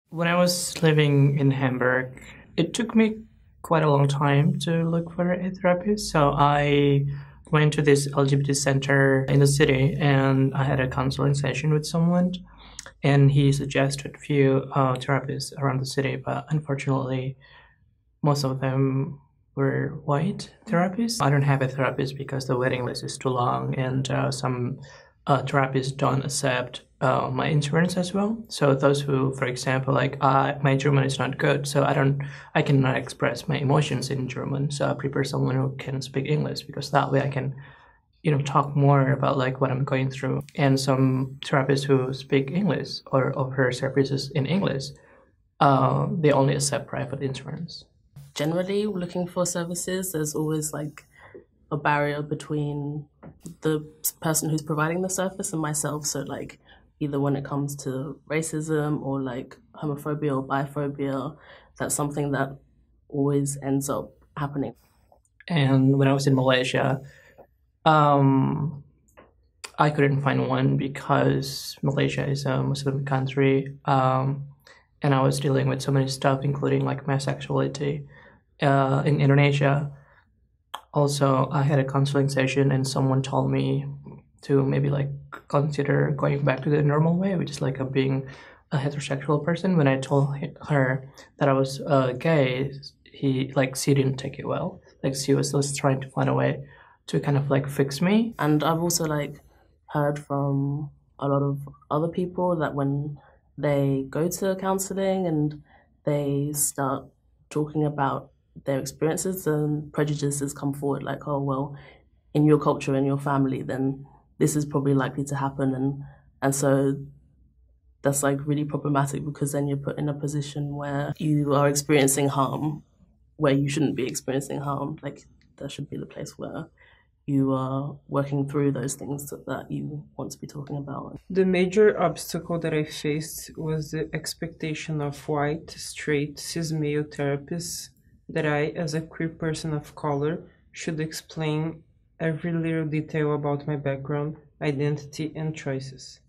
When I was living in Hamburg, it took me quite a long time to look for a therapist. So I went to this LGBT center in the city and I had a counseling session with someone and he suggested a few therapists around the city, but unfortunately, most of them were white therapists. I don't have a therapist because the waiting list is too long, and some therapists don't accept my insurance as well. So those who, for example, like my German is not good, so I cannot express my emotions in German. So I prefer someone who can speak English because that way I can talk more about like what I'm going through. And some therapists who speak English or offer services in English, they only accept private insurance. Generally, looking for services, there's always like a barrier between the person who's providing the service and myself. So like either when it comes to racism or like homophobia or biphobia, that's something that always ends up happening. And when I was in Malaysia, um, I couldn't find one because Malaysia is a Muslim country, and I was dealing with so many stuff, including like my sexuality. In Indonesia, also I had a counseling session, and someone told me to maybe like consider going back to the normal way, which is like being a heterosexual person. When I told her that I was gay, she didn't take it well. Like she was just trying to find a way to kind of like fix me. And I've also like heard from a lot of other people that when they go to counseling and they start talking about their experiences and prejudices come forward, like, oh well, in your culture, in your family, then this is probably likely to happen, and so that's like really problematic because then you're put in a position where you are experiencing harm where you shouldn't be experiencing harm. Like that should be the place where you are working through those things that you want to be talking about. The major obstacle that I faced was the expectation of white, straight, cis male therapists that I, as a queer person of color, should explain every little detail about my background, identity, and choices.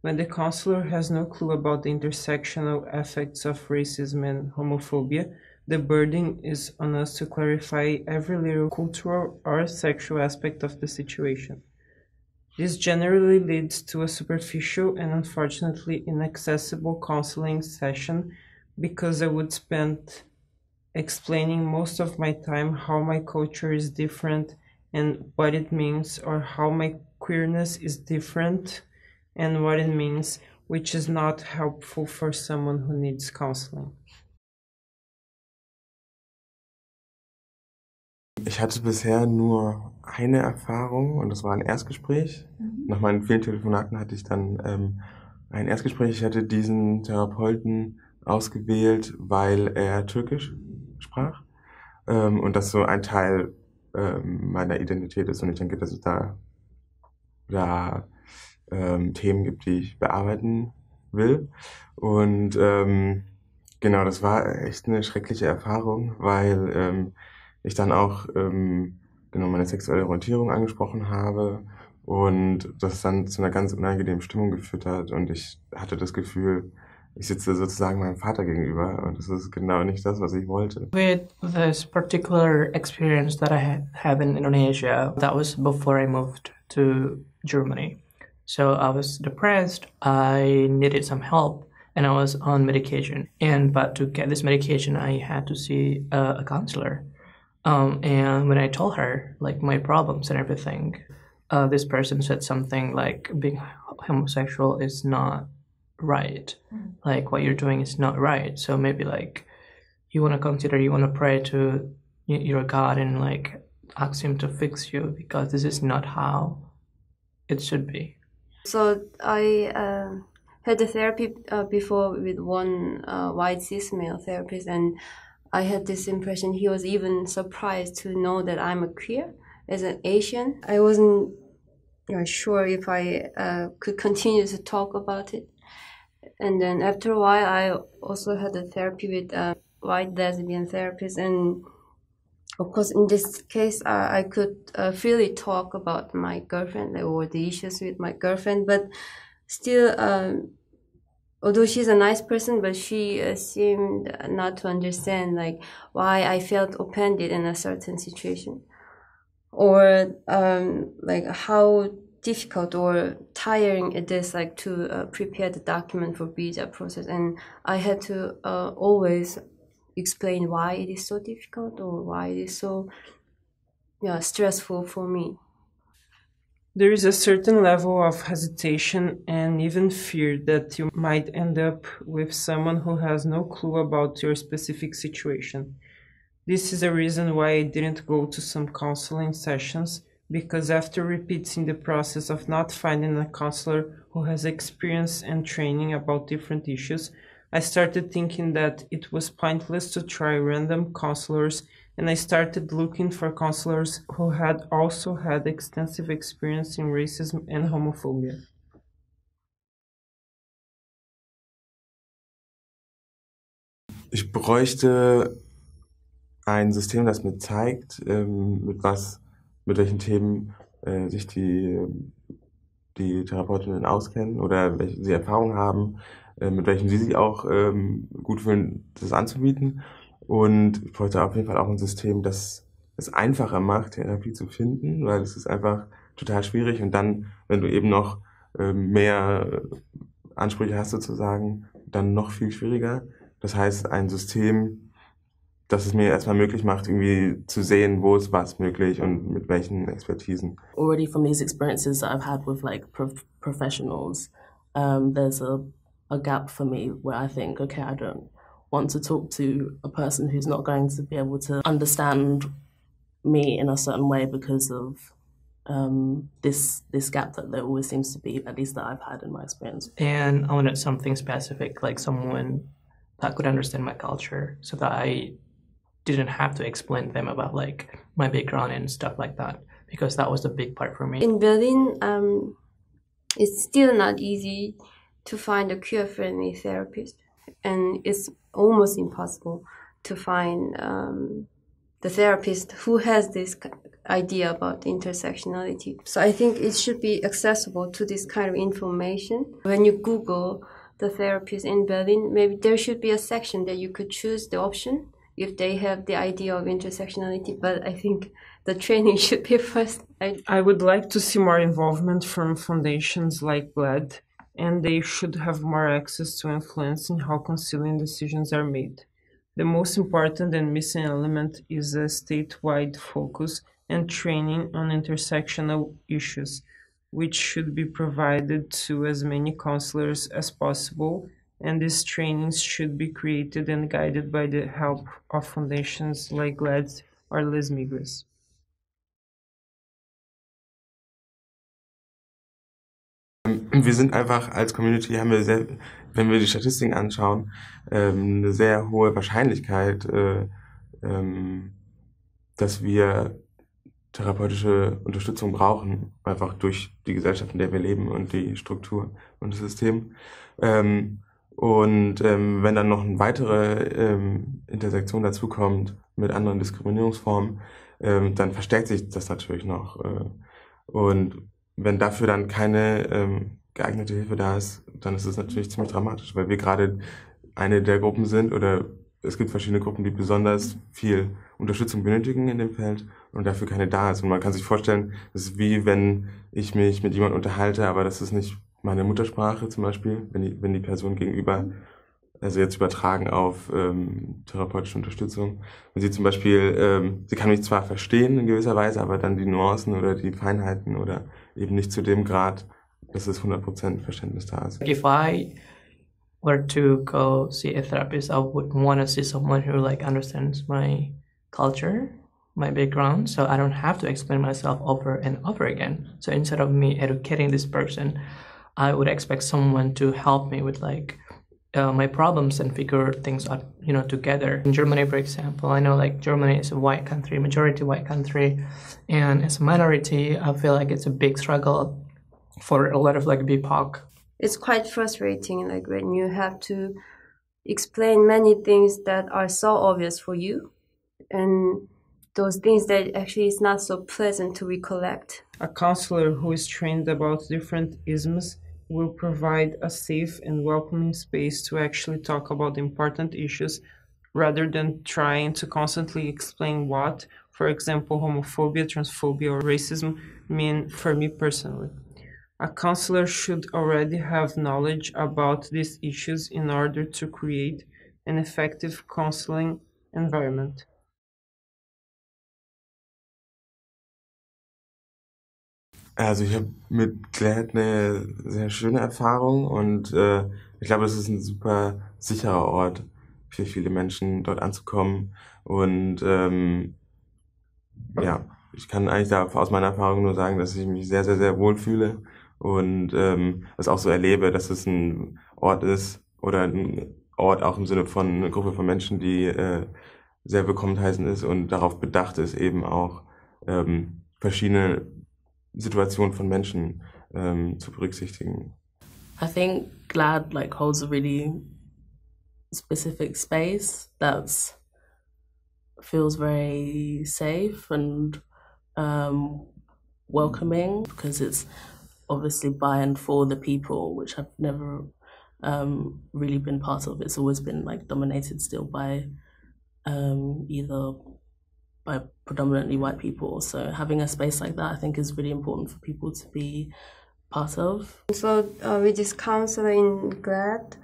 When the counselor has no clue about the intersectional effects of racism and homophobia, the burden is on us to clarify every little cultural or sexual aspect of the situation. This generally leads to a superficial and unfortunately inaccessible counseling session because I would spend explaining most of my time how my culture is different and what it means, or how my queerness is different and what it means, which is not helpful for someone who needs counseling. Ich hatte bisher nur eine Erfahrung und das war ein Erstgespräch. Nach meinen vielen Telefonaten hatte ich dann ein Erstgespräch. Ich hatte diesen Therapeuten ausgewählt, weil er Türkisch sprach und das so ein Teil meiner Identität ist und ich denke, dass es da Themen gibt, die ich bearbeiten will. Und genau, das war echt eine schreckliche Erfahrung, weil ich dann auch genau meine sexuelle Orientierung angesprochen habe und das dann zu einer ganz unangenehmen Stimmung geführt hat und ich hatte das Gefühl, ich sitze sozusagen meinem Vater gegenüber und das ist genau nicht das, was ich wollte. With this particular experience that I have in Indonesia, that was before I moved to Germany. So I was depressed, I needed some help, and I was on medication. But to get this medication, I had to see a counselor. And when I told her like my problems and everything, this person said something like being homosexual is not right. Like what you're doing is not right. So maybe like you want to pray to your God and like ask him to fix you because this is not how it should be. So I had a therapy before with one white cis male therapist, and I had this impression he was even surprised to know that I'm a queer as an Asian. I wasn't sure if I could continue to talk about it. And then after a while, I also had a therapy with a white lesbian therapist. And of course, in this case, I could freely talk about my girlfriend or the issues with my girlfriend. But still, although she's a nice person, but she seemed not to understand like why I felt offended in a certain situation, or like how difficult or tiring it is like to prepare the document for visa process, and I had to always explain why it is so difficult or why it is so stressful for me. There is a certain level of hesitation and even fear that you might end up with someone who has no clue about your specific situation. This is a reason why I didn't go to some counseling sessions, because after repeating the process of not finding a counselor who has experience and training about different issues, I started thinking that it was pointless to try random counselors, and I started looking for counselors who had also had extensive experience in racism and homophobia. Ich bräuchte ein System, das mir zeigt, mit welchen Themen sich die Therapeutinnen auskennen oder welche sie Erfahrung haben, mit welchen sie sich auch gut fühlen, das anzubieten. Und ich bräuchte auf jeden Fall auch ein System, das es einfacher macht, Therapie zu finden, weil es ist einfach total schwierig. Und dann, wenn du eben noch mehr Ansprüche hast sozusagen, dann noch viel schwieriger. Das heißt, ein System, das es mir erstmal möglich macht, irgendwie zu sehen, wo ist was möglich und mit welchen Expertisen. Already from these experiences that I've had with like professionals, there's a gap for me where I think, okay, I don't want to talk to a person who's not going to be able to understand me in a certain way because of this gap that there always seems to be, at least that I've had in my experience. And I wanted something specific, like someone that could understand my culture, so that I didn't have to explain to them about like my background and stuff like that, because that was a big part for me. In Berlin, it's still not easy to find a queer-friendly therapist, and it's almost impossible to find the therapist who has this idea about intersectionality. So I think it should be accessible to this kind of information. When you Google the therapist in Berlin, maybe there should be a section that you could choose the option if they have the idea of intersectionality, but I think the training should be first. I would like to see more involvement from foundations like GLAAD, and they should have more access to influence in how counseling decisions are made. The most important and missing element is a statewide focus and training on intersectional issues, which should be provided to as many counselors as possible, and these trainings should be created and guided by the help of foundations like GLAAD or Les Migras. Wir sind einfach als Community, haben wir sehr, wenn wir die Statistiken anschauen, eine sehr hohe Wahrscheinlichkeit, dass wir therapeutische Unterstützung brauchen, einfach durch die Gesellschaft, in der wir leben und die Struktur und das System. Wenn dann noch eine weitere Intersektion dazukommt mit anderen Diskriminierungsformen, dann verstärkt sich das natürlich noch. Und wenn dafür dann keine geeignete Hilfe da ist, dann ist es natürlich ziemlich dramatisch, weil wir gerade eine der Gruppen sind, oder es gibt verschiedene Gruppen, die besonders viel Unterstützung benötigen in dem Feld und dafür keine da ist. Und man kann sich vorstellen, das ist wie wenn ich mich mit jemandem unterhalte, aber das ist nicht meine Muttersprache zum Beispiel, wenn die Person gegenüber, also jetzt übertragen auf therapeutische Unterstützung, wenn sie zum Beispiel, sie kann mich zwar verstehen in gewisser Weise, aber dann die Nuancen oder die Feinheiten oder eben nicht zu dem Grad, dass es 100% Verständnis da ist. If I were to go see a therapist, I would want to see someone who like understands my culture, my background, so I don't have to explain myself over and over again. So instead of me educating this person, I would expect someone to help me with like my problems and figure things out, together. In Germany, for example, I know like Germany is a white country, majority white country, and as a minority, I feel like it's a big struggle for a lot of like BIPOC. It's quite frustrating, like when you have to explain many things that are so obvious for you, and those things that actually is not so pleasant to recollect. A counselor who is trained about different isms will provide a safe and welcoming space to actually talk about important issues rather than trying to constantly explain what, for example, homophobia, transphobia, or racism mean for me personally. A counselor should already have knowledge about these issues in order to create an effective counseling environment. Also ich habe mit GLAAD eine sehr schöne Erfahrung und ich glaube, es ist ein super sicherer Ort für viele Menschen, dort anzukommen. Und ja, ich kann eigentlich da aus meiner Erfahrung nur sagen, dass ich mich sehr, sehr, sehr wohl fühle und das auch so erlebe, dass es ein Ort ist oder ein Ort auch im Sinne von einer Gruppe von Menschen, die sehr willkommen heißen ist und darauf bedacht ist, eben auch verschiedene Situationen von Menschen zu berücksichtigen. I think GLAAD like holds a really specific space that's feels very safe and welcoming because it's obviously by and for the people, which I've never really been part of. It's always been like dominated still by either by predominantly white people. So having a space like that, I think, is really important for people to be part of. So with this counselor in GLAAD,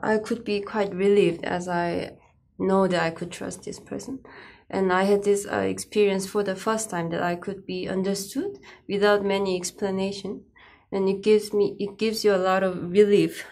I could be quite relieved as I know that I could trust this person. And I had this experience for the first time that I could be understood without many explanation. And it gives you a lot of relief.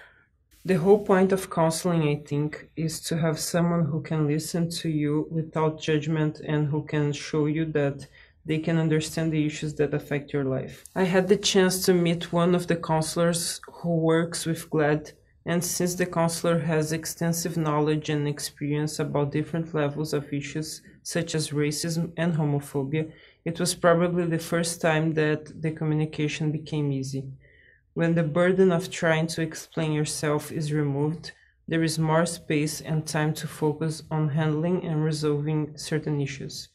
The whole point of counseling, I think, is to have someone who can listen to you without judgment and who can show you that they can understand the issues that affect your life. I had the chance to meet one of the counselors who works with GLAAD, and since the counselor has extensive knowledge and experience about different levels of issues such as racism and homophobia, it was probably the first time that the communication became easy. When the burden of trying to explain yourself is removed, there is more space and time to focus on handling and resolving certain issues.